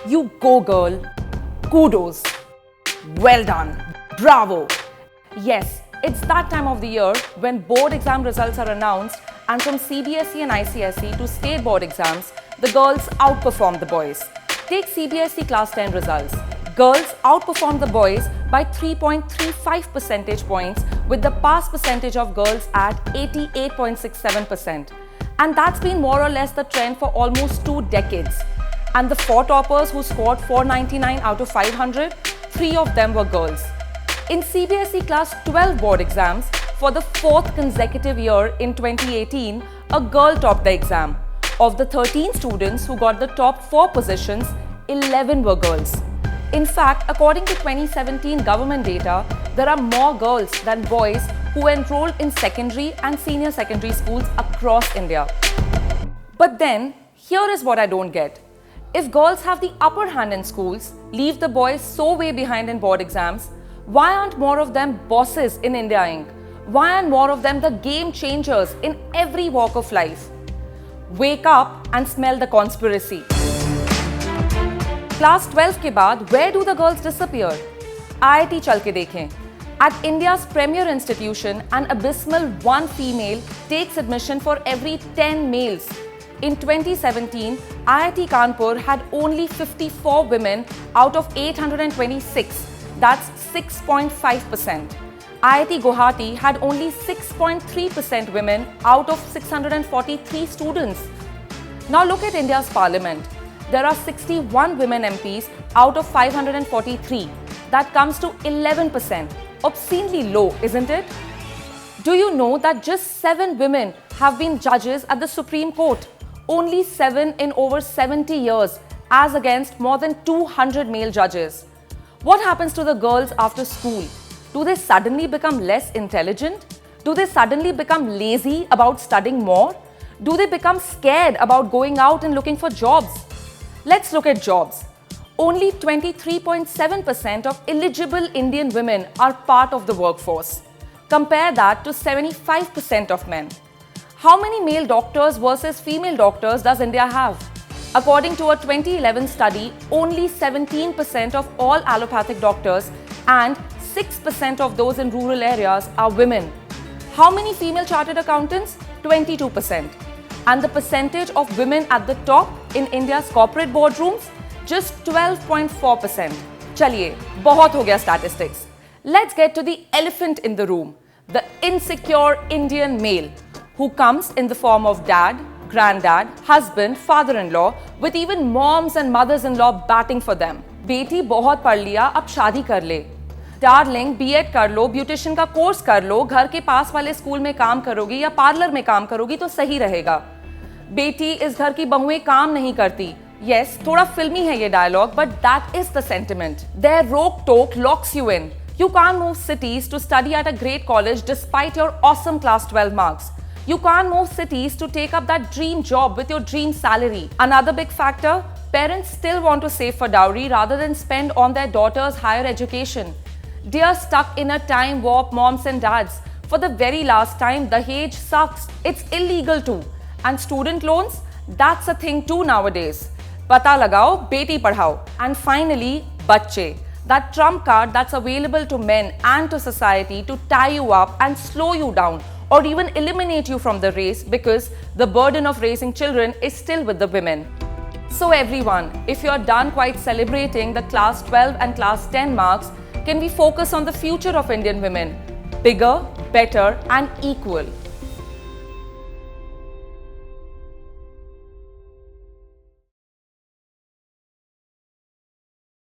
You go, girl. Kudos. Well done. Bravo. Yes, it's that time of the year when board exam results are announced, and from CBSE and ICSE to state board exams, the girls outperform the boys. Take CBSE class 10 results. Girls outperformed the boys by 3.35 percentage points, with the pass percentage of girls at 88.67%. And that's been more or less the trend for almost 2 decades. And the 4 toppers who scored 499 out of 500, 3 of them were girls. In CBSE class 12 board exams, for the 4th consecutive year in 2018, a girl topped the exam. Of the 13 students who got the top 4 positions, 11 were girls. In fact, according to 2017 government data, there are more girls than boys who enrolled in secondary and senior secondary schools across India. But then, here is what I don't get. If girls have the upper hand in schools, leave the boys so way behind in board exams, why aren't more of them bosses in India Inc? Why aren't more of them the game changers in every walk of life? Wake up and smell the conspiracy. Class 12 के बाद, where do the girls disappear? IIT चल के देखें. At India's premier institution, an abysmal 1 female takes admission for every 10 males. In 2017, IIT Kanpur had only 54 women out of 826. That's 6.5%. IIT Guwahati had only 6.3% women out of 643 students. Now look at India's parliament. There are 61 women MPs out of 543. That comes to 11%. Obscenely low, isn't it? Do you know that just 7 women have been judges at the Supreme Court? Only 7 in over 70 years, as against more than 200 male judges. What happens to the girls after school? Do they suddenly become less intelligent? Do they suddenly become lazy about studying more? Do they become scared about going out and looking for jobs? Let's look at jobs. Only 23.7% of eligible Indian women are part of the workforce. Compare that to 75% of men. How many male doctors versus female doctors does India have? According to a 2011 study, only 17% of all allopathic doctors and 6% of those in rural areas are women. How many female chartered accountants? 22%. And the percentage of women at the top in India's corporate boardrooms? Just 12.4%. Chaliye, bahut ho gaya statistics. Let's get to the elephant in the room, the insecure Indian male, who comes in the form of dad, granddad, husband, father-in-law, with even moms and mothers-in-law batting for them. बेटी बहुत पढ़ लिया, अब शादी कर ले. Darling, BEd कर लो, beautician का कोर्स कर लो, घर के पास वाले स्कूल में काम करोगी या पार्लर में काम करोगी तो सही रहेगा. बेटी, इस घर की बहुएं काम नहीं करती. Yes, थोड़ा फिल्मी है ये dialogue, but that is the sentiment. Their rope talk locks you in. You can't move cities to study at a great college despite your awesome class 12 marks. You can't move cities to take up that dream job with your dream salary. Another big factor, parents still want to save for dowry rather than spend on their daughter's higher education. They are stuck in a time warp, moms and dads. For the very last time, Dahej sucks. It's illegal too. And student loans? That's a thing too nowadays. Pata lagao, beti padhao. And finally, bacche. That trump card that's available to men and to society to tie you up and slow you down, or even eliminate you from the race because the burden of raising children is still with the women. So everyone, if you're done quite celebrating the class 12 and class 10 marks, can we focus on the future of Indian women? Bigger, better and equal.